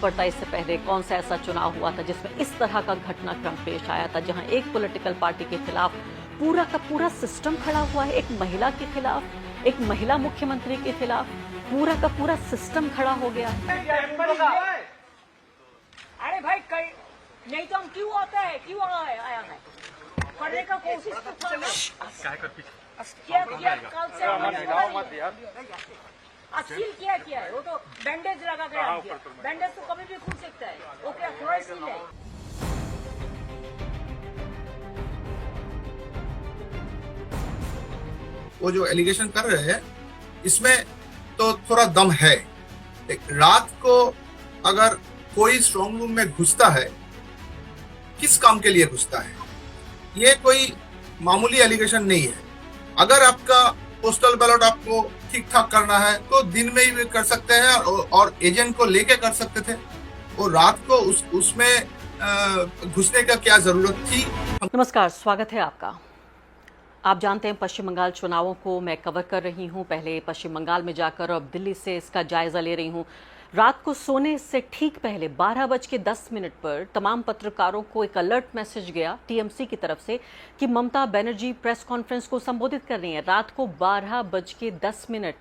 पड़ता इससे पहले कौन सा ऐसा चुनाव हुआ था जिसमें इस तरह का घटनाक्रम पेश आया था, जहां एक पॉलिटिकल पार्टी के खिलाफ पूरा का पूरा सिस्टम खड़ा हुआ है। एक महिला के खिलाफ, एक महिला मुख्यमंत्री के खिलाफ पूरा का पूरा सिस्टम खड़ा हो गया है। अरे भाई नहीं तो हम क्यों आता है, क्यों आया है पढ़ने का कोशिश किया कल से असील किया है। वो तो बैंडेज लगा के बैंडेज तो कभी भी खुल सकता है, वो क्या थोड़ा सील है। वो जो एलिगेशन कर रहे हैं इसमें तो थोड़ा दम है। रात को अगर कोई स्ट्रांग रूम में घुसता है, किस काम के लिए घुसता है? ये कोई मामूली एलिगेशन नहीं है। अगर आपका पोस्टल बैलेट आपको ठीक ठाक करना है तो दिन में ही कर सकते हैं और एजेंट को लेके कर सकते थे। और रात को उसमें घुसने का क्या जरूरत थी? नमस्कार, स्वागत है आपका। आप जानते हैं पश्चिम बंगाल चुनावों को मैं कवर कर रही हूं, पहले पश्चिम बंगाल में जाकर अब दिल्ली से इसका जायजा ले रही हूं। रात को सोने से ठीक पहले 12:10 पर तमाम पत्रकारों को एक अलर्ट मैसेज गया टीएमसी की तरफ से कि ममता बनर्जी प्रेस कॉन्फ्रेंस को संबोधित कर रही हैं। रात को 12:10,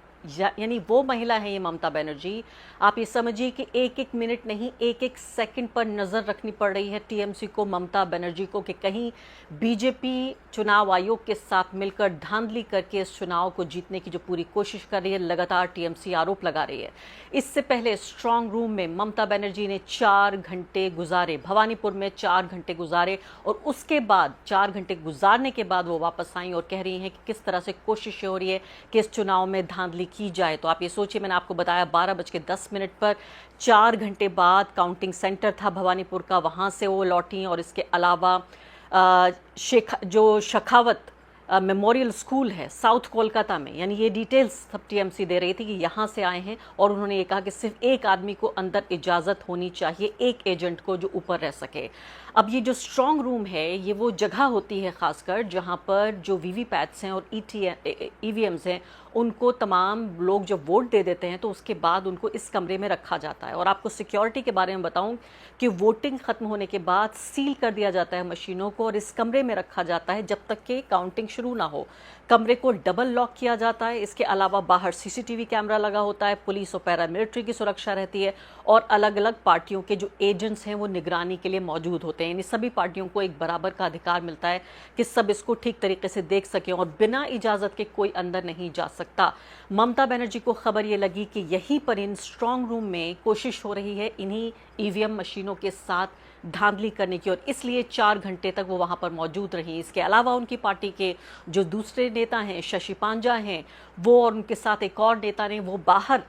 यानी वो महिला है ये ममता बनर्जी। आप ये समझिए कि एक एक मिनट नहीं, एक एक सेकंड पर नज़र रखनी पड़ रही है टीएमसी को, ममता बनर्जी को, कि कहीं बीजेपी चुनाव आयोग के साथ मिलकर धांधली करके इस चुनाव को जीतने की जो पूरी कोशिश कर रही है, लगातार टीएमसी आरोप लगा रही है। इससे पहले स्ट्रांग रूम में ममता बनर्जी ने 4 घंटे गुजारे, भवानीपुर में 4 घंटे गुजारे, और उसके बाद 4 घंटे गुजारने के बाद वो वापस आई और कह रही हैं कि किस तरह से कोशिश हो रही है कि इस चुनाव में धांधली की जाए। तो आप ये सोचिए, मैंने आपको बताया 12:10 पर 4 घंटे बाद काउंटिंग सेंटर था भवानीपुर का, वहाँ से वो लौटी। और इसके अलावा जो शेखावत मेमोरियल स्कूल है साउथ कोलकाता में, यानी ये डिटेल्स सब टीएमसी दे रही थी कि यहाँ से आए हैं। और उन्होंने ये कहा कि सिर्फ एक आदमी को अंदर इजाज़त होनी चाहिए, एक एजेंट को, जो ऊपर रह सके। अब ये जो स्ट्रांग रूम है, ये वो जगह होती है खासकर जहाँ पर जो वीवीपैट्स हैं और ईवीएम्स हैं, उनको तमाम लोग जब वोट दे देते हैं तो उसके बाद उनको इस कमरे में रखा जाता है। और आपको सिक्योरिटी के बारे में बताऊं कि वोटिंग ख़त्म होने के बाद सील कर दिया जाता है मशीनों को और इस कमरे में रखा जाता है जब तक कि काउंटिंग शुरू ना हो। कमरे को डबल लॉक किया जाता है। इसके अलावा बाहर सीसीटीवी कैमरा लगा होता है, पुलिस और पैरामिलिट्री की सुरक्षा रहती है, और अलग अलग पार्टियों के जो एजेंट्स हैं वो निगरानी के लिए मौजूद होते हैं। यानी सभी पार्टियों को एक बराबर का अधिकार मिलता है कि सब इसको ठीक तरीके से देख सकें और बिना इजाज़त के कोई अंदर नहीं जा सकता। ममता बनर्जी को खबर ये लगी कि यहीं पर इन स्ट्रांग रूम में कोशिश हो रही है इन्हीं ईवीएम मशीनों के साथ धांधली करने की, और इसलिए 4 घंटे तक वो वहाँ पर मौजूद रही। इसके अलावा उनकी पार्टी के जो दूसरे नेता हैं, शशि पांजा हैं, वो और उनके साथ एक और नेता ने, वो बाहर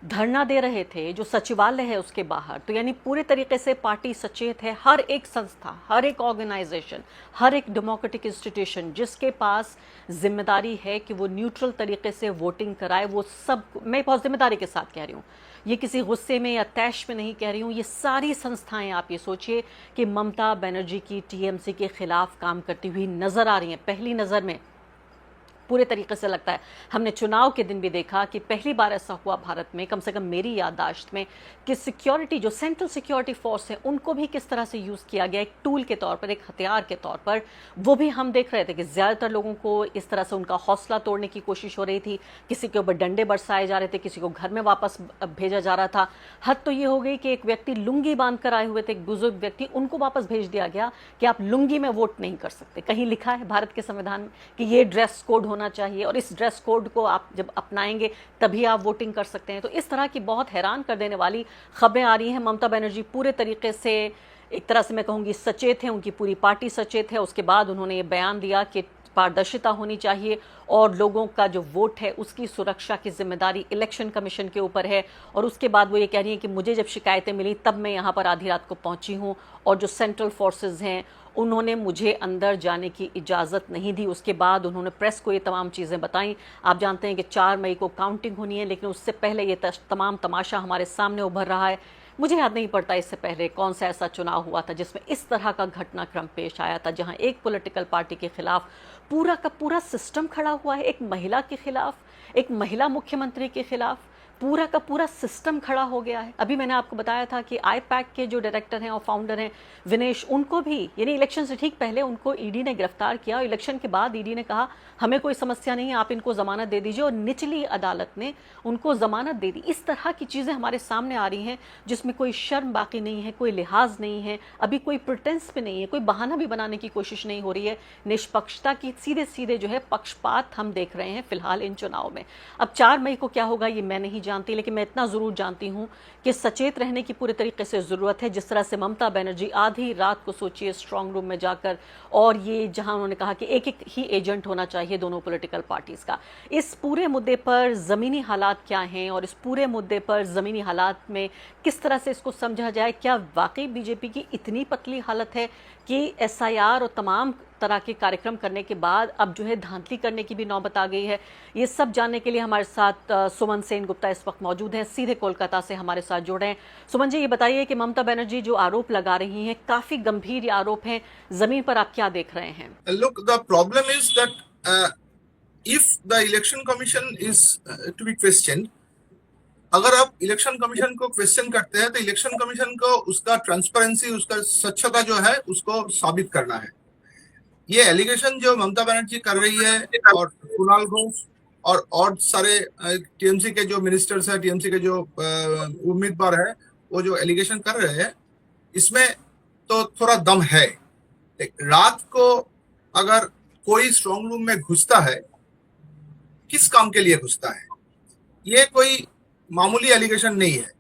धरना दे रहे थे, जो सचिवालय है उसके बाहर। तो यानी पूरे तरीके से पार्टी सचेत है। हर एक संस्था, हर एक ऑर्गेनाइजेशन, हर एक डेमोक्रेटिक इंस्टीट्यूशन जिसके पास जिम्मेदारी है कि वो न्यूट्रल तरीके से वोटिंग कराए, वो सब, मैं बहुत जिम्मेदारी के साथ कह रही हूँ, ये किसी गुस्से में या तैश में नहीं कह रही हूँ, ये सारी संस्थाएं, आप ये सोचिए कि ममता बनर्जी की टीएमसी के खिलाफ काम करती हुई नजर आ रही हैं। पहली नज़र में पूरे तरीके से लगता है, हमने चुनाव के दिन भी देखा कि पहली बार ऐसा हुआ भारत में, कम से कम मेरी याददाश्त में, कि सिक्योरिटी, जो सेंट्रल सिक्योरिटी फोर्स है, उनको भी किस तरह से यूज़ किया गया एक टूल के तौर पर, एक हथियार के तौर पर। वो भी हम देख रहे थे कि ज़्यादातर लोगों को इस तरह से उनका हौसला तोड़ने की कोशिश हो रही थी। किसी के ऊपर डंडे बरसाए जा रहे थे, किसी को घर में वापस भेजा जा रहा था। हद तो ये हो गई कि एक व्यक्ति लुंगी बांध कर आए हुए थे, एक बुजुर्ग व्यक्ति, उनको वापस भेज दिया गया कि आप लुंगी में वोट नहीं कर सकते। कहीं लिखा है भारत के संविधान में कि ये ड्रेस कोड होना चाहिए और इस ड्रेस कोड को आप जब अपनाएंगे तभी आप वोटिंग कर सकते हैं। तो इस तरह की बहुत हैरान कर देने वाली खबरें आ रही हैं। ममता बनर्जी पूरे तरीके से, एक तरह से मैं कहूँगी, सचेत है, उनकी पूरी पार्टी सचेत है। उसके बाद उन्होंने ये बयान दिया कि पारदर्शिता होनी चाहिए और लोगों का जो वोट है उसकी सुरक्षा की जिम्मेदारी इलेक्शन कमीशन के ऊपर है। और उसके बाद वो ये कह रही हैं कि मुझे जब शिकायतें मिली तब मैं यहाँ पर आधी रात को पहुँची हूँ, और जो सेंट्रल फोर्सेस हैं उन्होंने मुझे अंदर जाने की इजाज़त नहीं दी। उसके बाद उन्होंने प्रेस को ये तमाम चीज़ें बताई। आप जानते हैं कि 4 मई को काउंटिंग होनी है, लेकिन उससे पहले ये तमाम तमाशा हमारे सामने उभर रहा है। मुझे याद नहीं पड़ता इससे पहले कौन सा ऐसा चुनाव हुआ था जिसमें इस तरह का घटनाक्रम पेश आया था, जहां एक पॉलिटिकल पार्टी के खिलाफ पूरा का पूरा सिस्टम खड़ा हुआ है, एक महिला के खिलाफ, एक महिला मुख्यमंत्री के खिलाफ पूरा का पूरा सिस्टम खड़ा हो गया है। अभी मैंने आपको बताया था कि आईपैक के जो डायरेक्टर हैं और फाउंडर हैं विनेश, उनको भी यानी इलेक्शन से ठीक पहले उनको ईडी ने गिरफ्तार किया और इलेक्शन के बाद ईडी ने कहा हमें कोई समस्या नहीं है, आप इनको जमानत दे दीजिए, और निचली अदालत ने उनको जमानत दे दी। इस तरह की चीज़ें हमारे सामने आ रही हैं जिसमें कोई शर्म बाकी नहीं है, कोई लिहाज नहीं है, अभी कोई प्रिटेंस भी नहीं है, कोई बहाना भी बनाने की कोशिश नहीं हो रही है। निष्पक्षता की सीधे सीधे जो है पक्षपात हम देख रहे हैं फिलहाल इन चुनाव में। अब 4 मई को क्या होगा ये मैं नहीं जानती, लेकिन मैं इतना ज़रूर जानती हूँ कि सचेत रहने की पूरे तरीके से ज़रूरत है। जिस तरह से ममता बनर्जी आधी रात को सोचिए स्ट्रांग रूम में जाकर, और ये जहां उन्होंने कहा कि एक एक ही एजेंट होना चाहिए दोनों पॉलिटिकल पार्टीज़ का, इस पूरे मुद्दे पर ज़मीनी हालात क्या हैं और इस पूरे मुद्दे पर ज़मीनी हालात में किस तरह से इसको समझा जाए। क्या वाकई बीजेपी की इतनी पतली हालत है कि एसआईआर और तमाम तरह के कार्यक्रम करने के बाद अब जो है धांधली करने की भी नौबत आ गई है। ये सब जानने के लिए हमारे साथ सुमन सेन गुप्ता इस वक्त मौजूद हैं, सीधे कोलकाता से हमारे साथ जुड़े हैं। सुमन जी, ये बताइए कि ममता बनर्जी जो आरोप लगा रही हैं काफी गंभीर आरोप हैं, जमीन पर आप क्या देख रहे हैं? Look, the problem is that if the election commission is to be questioned, अगर आप इलेक्शन कमीशन को क्वेश्चन करते हैं तो इलेक्शन कमीशन को उसका ट्रांसपेरेंसी, उसका स्वच्छता जो है उसको साबित करना है। ये एलिगेशन जो ममता बनर्जी कर रही है और कुणाल घोष और सारे टीएमसी के जो मिनिस्टर्स हैं, टीएमसी के जो उम्मीदवार है, वो जो एलिगेशन कर रहे हैं, इसमें तो थोड़ा दम है। रात को अगर कोई स्ट्रांग रूम में घुसता है, किस काम के लिए घुसता है? ये कोई मामूली एलिगेशन नहीं है।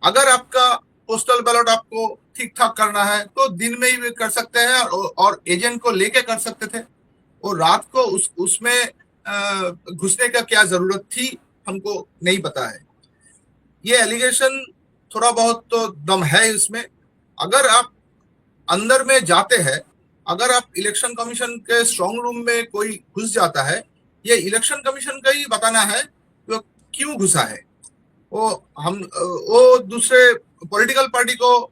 अगर आपका पोस्टल बैलेट आपको ठीक ठाक करना है तो दिन में ही कर सकते हैं और एजेंट को लेके कर सकते थे, और रात को उसमें घुसने का क्या जरूरत थी हमको नहीं पता है। ये एलिगेशन थोड़ा बहुत तो दम है इसमें। अगर आप अंदर में जाते हैं, अगर आप इलेक्शन कमीशन के स्ट्रांग रूम में कोई घुस जाता है, ये इलेक्शन कमीशन का ही बताना है वो क्यों घुसा है। वो दूसरे पॉलिटिकल पार्टी को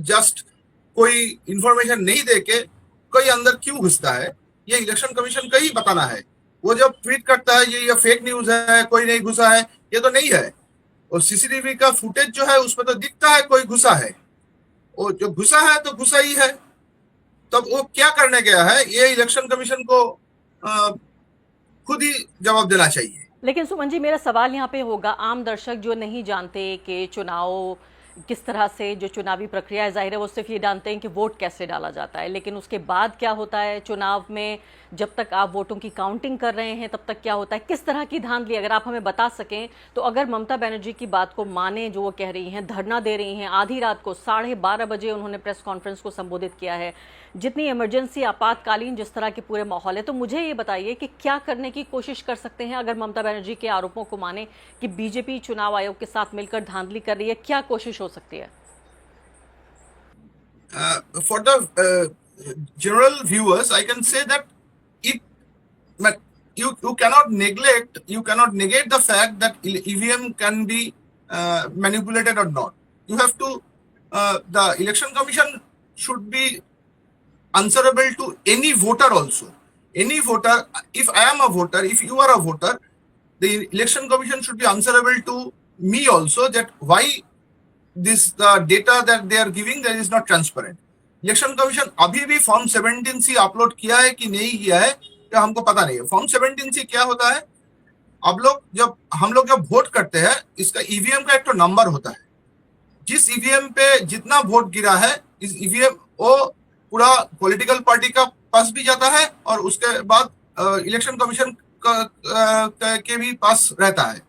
जस्ट कोई इंफॉर्मेशन नहीं देके कोई अंदर क्यों घुसता है, ये इलेक्शन कमीशन का ही बताना है। वो जब ट्वीट करता है ये फेक न्यूज है, कोई नहीं घुसा है, ये तो नहीं है। और सीसीटीवी का फुटेज जो है उसमें तो दिखता है कोई घुसा है, और जो घुसा है तो घुसा ही है। तब वो क्या करने गया है, ये इलेक्शन कमीशन को खुद ही जवाब देना चाहिए। लेकिन सुमन जी, मेरा सवाल यहाँ पे होगा, आम दर्शक जो नहीं जानते कि चुनाव किस तरह से जो चुनावी प्रक्रिया है, जाहिर है वो सिर्फ ये जानते हैं कि वोट कैसे डाला जाता है, लेकिन उसके बाद क्या होता है चुनाव में, जब तक आप वोटों की काउंटिंग कर रहे हैं तब तक क्या होता है, किस तरह की धांधली, अगर आप हमें बता सकें तो। अगर ममता बनर्जी की बात को माने, जो वो कह रही हैं, धरना दे रही हैं, आधी रात को 12:30 बजे उन्होंने प्रेस कॉन्फ्रेंस को संबोधित किया है, जितनी इमरजेंसी आपातकालीन जिस तरह के पूरे माहौल है, तो मुझे ये बताइए कि क्या करने की कोशिश कर सकते हैं अगर ममता बनर्जी के आरोपों को माने कि बीजेपी चुनाव आयोग के साथ मिलकर धांधली कर रही है, क्या कोशिश हो सकती है? For the general viewers, I can say that you cannot negate the fact that EVM can be manipulated or not. You have to, the election commission should be answerable to any voter also. Any voter, if I am a voter, if you are a voter, the election commission should be answerable to me also, that why the data that they are giving that is not transparent. Election commission अभी भी form 17C upload किया है कि नहीं किया है क्या हमको पता नहीं है। फॉर्म 17C क्या होता है, हम लोग जब वोट करते हैं, इसका ईवीएम का एक तो नंबर होता है, जिस ईवीएम पे जितना वोट गिरा है, इस ईवीएम वो पूरा पॉलिटिकल पार्टी का पास भी जाता है और उसके बाद इलेक्शन कमीशन के भी पास रहता है।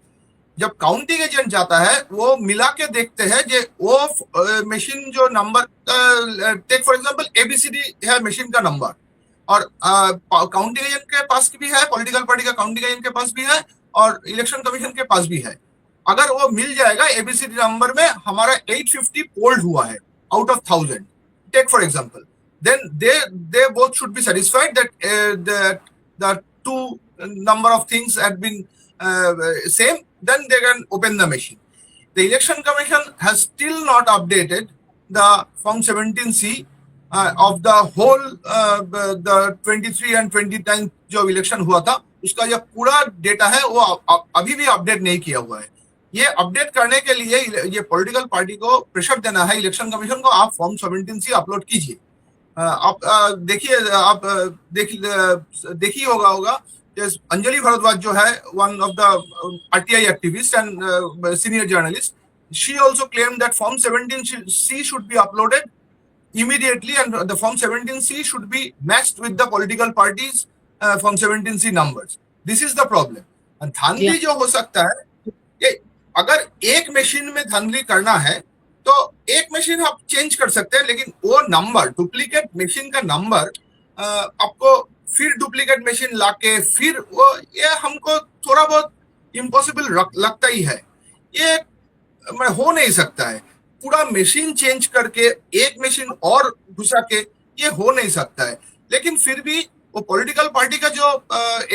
जब काउंटिंग एजेंट जाता है वो मिला के देखते हैं जे वो मशीन जो number, take for example ABCD है मशीन का नंबर, और काउंटिंग एजेंट के पास भी है, पॉलिटिकल पार्टी का काउंटिंग एजेंट के पास भी है और इलेक्शन कमीशन के पास भी है। अगर वो मिल जाएगा एबीसीडी नंबर में हमारा 850 पोल्ड हुआ है out of 1000, take for example, then they both should be satisfied that the two number of things had been same, then they can open the machine. The election commission has still not updated the form 17C of the whole the 23 and 29 जो election हुआ था उसका जो पूरा data है वो अभी भी अपडेट नहीं किया हुआ है। ये अपडेट करने के लिए ये पॉलिटिकल पार्टी को प्रेशर देना है इलेक्शन कमीशन को, आप फॉर्म 17C अपलोड कीजिए। आप देखिए, आप देखिए होगा अंजलि भारद्वाज जो है, one of the RTI activist and senior journalist, she also claim that form 17C should be uploaded immediately, and the form 17C should be matched with the political parties form 17C numbers. This is the problem. and धांधली जो हो सकता है कि अगर एक machine में धांधली करना है तो एक मशीन आप चेंज कर सकते हैं, लेकिन वो नंबर, डुप्लीकेट मशीन का नंबर आपको फिर डुप्लीकेट मशीन लाके फिर वो, ये हमको थोड़ा बहुत इम्पॉसिबल लगता ही है। ये हो नहीं सकता है। पूरा मशीन चेंज करके एक मशीन और घुसा के ये हो नहीं सकता है। लेकिन फिर भी वो पॉलिटिकल पार्टी का जो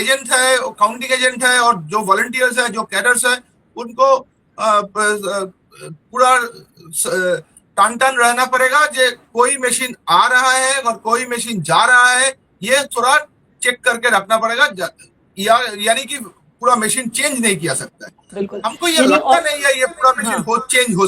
एजेंट है, काउंटिंग एजेंट है, और जो वॉलंटियर्स है, जो कैडर्स है, उनको पूरा टान टान रहना पड़ेगा जे कोई मशीन आ रहा है और कोई मशीन जा रहा है, ये थोड़ा चेक करके रखना पड़ेगा, यानी कि पूरा मशीन चेंज नहीं किया सकता है। बिल्कुल, हमको ये लगता नहीं है ये पूरा मशीन चेंज हो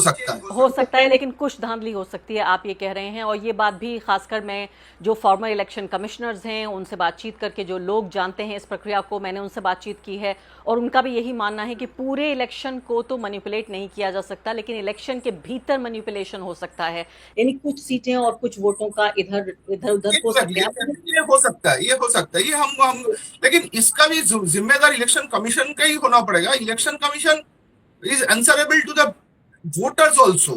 सकता है, लेकिन कुछ धांधली हो सकती है, आप ये कह रहे हैं। और ये बात भी खासकर मैं जो फॉर्मर इलेक्शन कमिश्नर्स हैं उनसे बातचीत करके, जो लोग जानते हैं इस प्रक्रिया को, मैंने उनसे बातचीत की है, और उनका भी यही मानना है कि पूरे इलेक्शन को तो मैनिपुलेट नहीं किया जा सकता, लेकिन इलेक्शन के भीतर मैनिपुलेशन हो सकता है, यानी कुछ सीटें और कुछ वोटों का इधर उधर हो सकता है। ये हो सकता है, ये हम लेकिन इसका भी जिम्मेदार इलेक्शन कमीशन का ही होना पड़ेगा। Election commission is answerable to the voters also.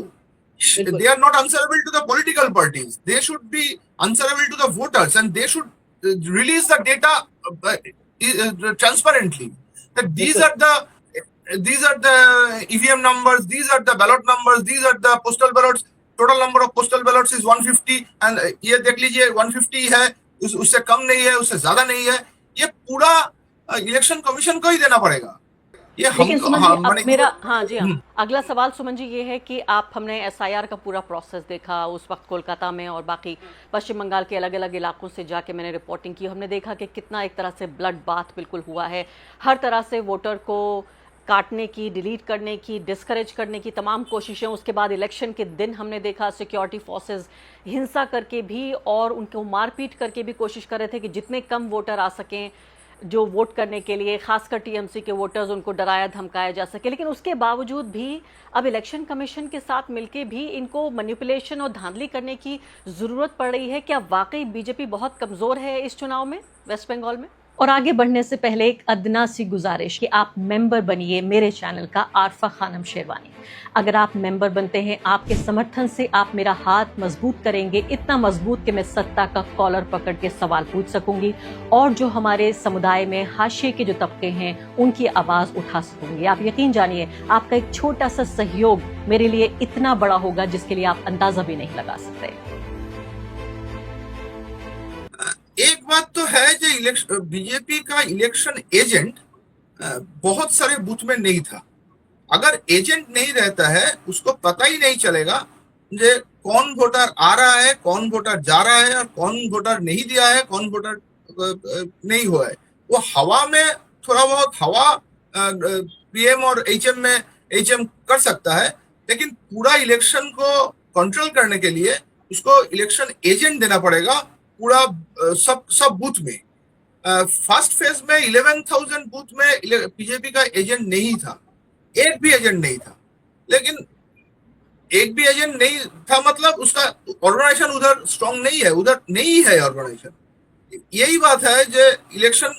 They are not answerable to the political parties. They should be answerable to the voters, and they should release the data transparently. That these are the EVM numbers, these are the ballot numbers, these are the postal ballots. Total number of postal ballots is 150, and ये देख लीजिए 150 है, उससे कम नहीं है, उससे ज्यादा नहीं है। ये पूरा इलेक्शन कमीशन को ही देना पड़ेगा। लेकिन सुमन जी, अब मेरा अगला सवाल सुमन जी ये है कि हमने SIR का पूरा प्रोसेस देखा उस वक्त कोलकाता में और बाकी पश्चिम बंगाल के अलग अलग इलाकों से जाके मैंने रिपोर्टिंग की। हमने देखा कि कितना एक तरह से ब्लड बाथ बिल्कुल हुआ है, हर तरह से वोटर को काटने की, डिलीट करने की, डिस्करेज करने की तमाम कोशिशें। उसके बाद इलेक्शन के दिन हमने देखा सिक्योरिटी फोर्सेस हिंसा करके भी और उनको मारपीट करके भी कोशिश कर रहे थे कि जितने कम वोटर आ सकें जो वोट करने के लिए, खासकर TMC के वोटर्स, उनको डराया धमकाया जा सके। लेकिन उसके बावजूद भी अब इलेक्शन कमीशन के साथ मिलके भी इनको मैनिपुलेशन और धांधली करने की ज़रूरत पड़ रही है। क्या वाकई BJP बहुत कमज़ोर है इस चुनाव में वेस्ट बंगाल में? और आगे बढ़ने से पहले एक अदना सी गुजारिश कि आप मेंबर बनिए मेरे चैनल का, आरफा खानम शेरवानी। अगर आप मेंबर बनते हैं, आपके समर्थन से आप मेरा हाथ मजबूत करेंगे, इतना मजबूत कि मैं सत्ता का कॉलर पकड़ के सवाल पूछ सकूंगी और जो हमारे समुदाय में हाशिए के जो तबके हैं उनकी आवाज़ उठा सकूंगी। आप यकीन जानिए, आपका एक छोटा सा सहयोग मेरे लिए इतना बड़ा होगा जिसके लिए आप अंदाजा भी नहीं लगा सकते। एक बात तो है जो BJP का इलेक्शन एजेंट बहुत सारे बूथ में नहीं था। अगर एजेंट नहीं रहता है, उसको पता ही नहीं चलेगा जे कौन वोटर आ रहा है, कौन वोटर जा रहा है, और कौन वोटर नहीं दिया है, कौन वोटर नहीं हुआ है। वो हवा में थोड़ा बहुत हवा PM और HM कर सकता है, लेकिन पूरा इलेक्शन को कंट्रोल करने के लिए उसको इलेक्शन एजेंट देना पड़ेगा पूरा सब बूथ में। फर्स्ट फेज में 11,000 बूथ में BJP का एजेंट नहीं था, एक भी एजेंट नहीं था। लेकिन एक भी एजेंट नहीं था मतलब उसका ऑर्गेनाइजेशन उधर स्ट्रांग नहीं है, उधर नहीं है ऑर्गेनाइजेशन। यही बात है जो इलेक्शन,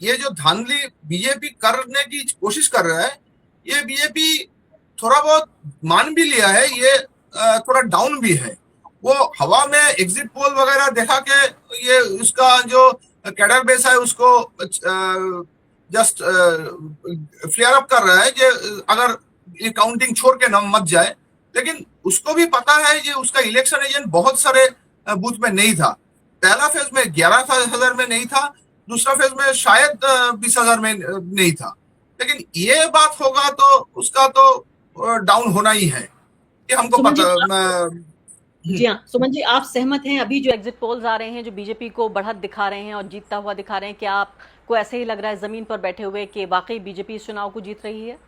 ये जो धांधली BJP करने की कोशिश कर रहा है, ये BJP थोड़ा बहुत मान भी लिया है, ये थोड़ा डाउन भी है। वो हवा में एग्जिट पोल वगैरह देखा के ये उसका जो कैडर बेस है उसको जस्ट फ्लेयर अप कर रहा है कि अगर ये काउंटिंग छोड़ के न मत जाए। लेकिन उसको भी पता है कि उसका इलेक्शन एजेंट बहुत सारे बूथ में नहीं था। पहला फेज में 11,000 में नहीं था, दूसरा फेज में शायद 20,000 में नहीं था। लेकिन ये बात होगा तो उसका तो डाउन होना ही है, ये हमको पता। जी हाँ, सुमन जी, आप सहमत हैं? अभी जो एग्जिट पोल्स आ रहे हैं जो बीजेपी को बढ़त दिखा रहे हैं और जीतता हुआ दिखा रहे हैं, क्या आपको ऐसे ही लग रहा है जमीन पर बैठे हुए कि वाकई बीजेपी इस चुनाव को जीत रही है?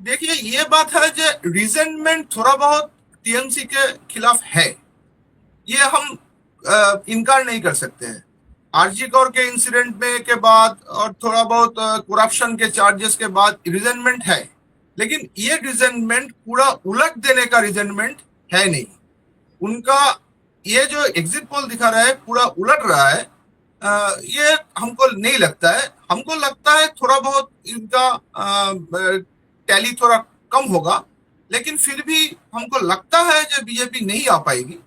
देखिए, ये बात है जो रिजेंटमेंट थोड़ा बहुत टीएमसी के खिलाफ है, ये हम इनकार नहीं कर सकते हैं। आरजी कौर के इंसिडेंट में के बाद और थोड़ा बहुत करप्शन के चार्जेस के बाद रिजेंटमेंट है, लेकिन ये रिजेंटमेंट पूरा उलट देने का रिजेंटमेंट है नहीं। उनका ये जो एग्जिट पोल दिखा रहा है पूरा उलट रहा है, ये हमको नहीं लगता है। हमको लगता है थोड़ा बहुत इनका टैली थोड़ा कम होगा, लेकिन फिर भी हमको लगता है जो बीजेपी नहीं आ पाएगी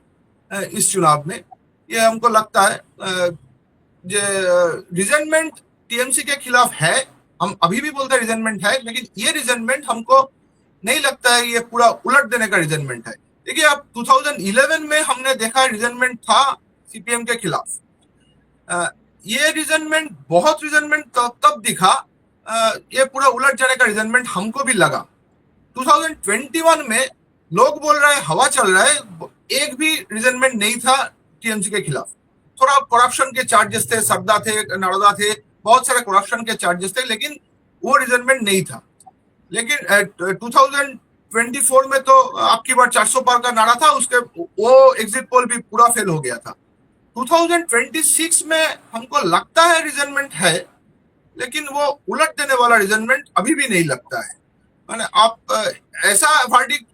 इस चुनाव में। ये हमको लगता है जो रिजेंटमेंट टीएमसी के खिलाफ है, हम अभी भी बोलते हैं रिजेंटमेंट है, लेकिन ये रिजेंटमेंट हमको नहीं लगता है ये पूरा उलट देने का रिजेंटमेंट है। देखिए, अब 2011 में हमने देखा रिजेंटमेंट था सीपीएम के खिलाफ। ये रिजेंटमेंट बहुत रिजेंटमेंट तब दिखा, ये पूरा उलट जाने का रिजेंटमेंट हमको भी लगा। 2021 में लोग बोल रहे हैं हवा चल रहा है, एक भी रिजेंटमेंट नहीं था टीएमसी के खिलाफ। थोड़ा करप्शन के चार्जेस थे, सरदा थे, नरोदा थे, बहुत सारे करप्शन के चार्जेस थे, लेकिन वो रिजेंटमेंट नहीं था। लेकिन 2024 में तो आपकी बार 400 पार का नारा था, उसके वो एग्जिट पोल भी पूरा फेल हो गया था। 2026 में हमको लगता है रिजेंटमेंट है, लेकिन वो उलट देने वाला रिजेंटमेंट अभी भी नहीं लगता है। माने आप ऐसा वर्डिक्ट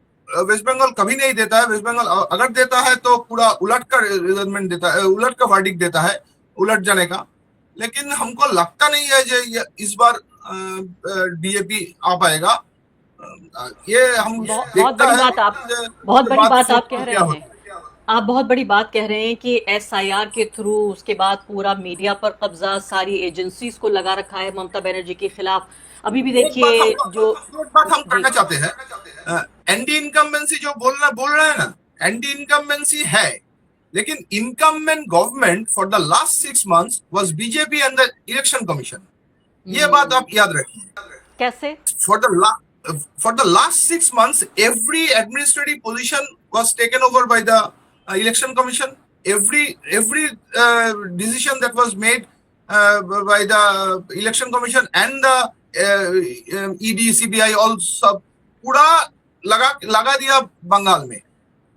वेस्ट बंगाल कभी नहीं देता है। वेस्ट बंगाल अगर देता है तो पूरा उलट का रिजल्टमेंट देता है, उलट का वर्डिक्ट देता है, उलट जाने का। लेकिन हमको लगता नहीं है जो इस बार बीजेपी आ पाएगा। ये हम बहुत बड़ी बात आप बहुत बड़ी बात आप कह रहे हैं। आप बहुत बड़ी बात कह रहे हैं कि एसआईआर के थ्रू उसके बाद पूरा मीडिया पर कब्जा सारी एजेंसीज को लगा रखा है ममता बनर्जी के खिलाफ। अभी भी देखिए जो बात हम करना चाहते हैं, एंटी इनकम्बेंसी जो बोल रहे हैं ना, एंटी इनकम्बेंसी है, लेकिन incumbent government for the last 6 months was BJP and the election commission. ये बात आप याद रखिए। कैसे? For the last 6 months, every administrative position was taken over by the election commission. Every decision that was made by the election commission and the ED, CBI all सब पूरा लगा दिया बंगाल में।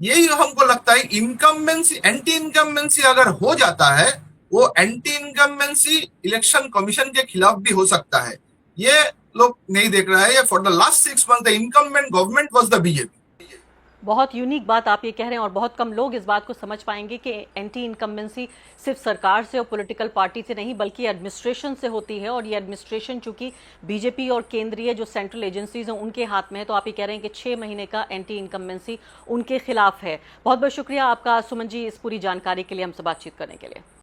यही हमको लगता है इनकम्बेंसी, एंटी इनकम्बेंसी अगर हो जाता है, वो एंटी इनकम्बेंसी इलेक्शन कमीशन के खिलाफ भी हो सकता है। ये लोग नहीं देख रहा है। For the last 6 months the incumbent government was the BJP. बहुत यूनिक बात आप ये कह रहे हैं और बहुत कम लोग इस बात को समझ पाएंगे कि एंटी इनकम्बेंसी सिर्फ सरकार से और पॉलिटिकल पार्टी से नहीं बल्कि एडमिनिस्ट्रेशन से होती है। और ये एडमिनिस्ट्रेशन चूंकि बीजेपी और केंद्रीय जो सेंट्रल एजेंसीज हैं उनके हाथ में है, तो आप ये कह रहे हैं कि 6 महीने का एंटी इनकम्बेंसी उनके खिलाफ है। बहुत बहुत शुक्रिया आपका सुमन जी इस पूरी जानकारी के लिए हमसे बातचीत करने के लिए।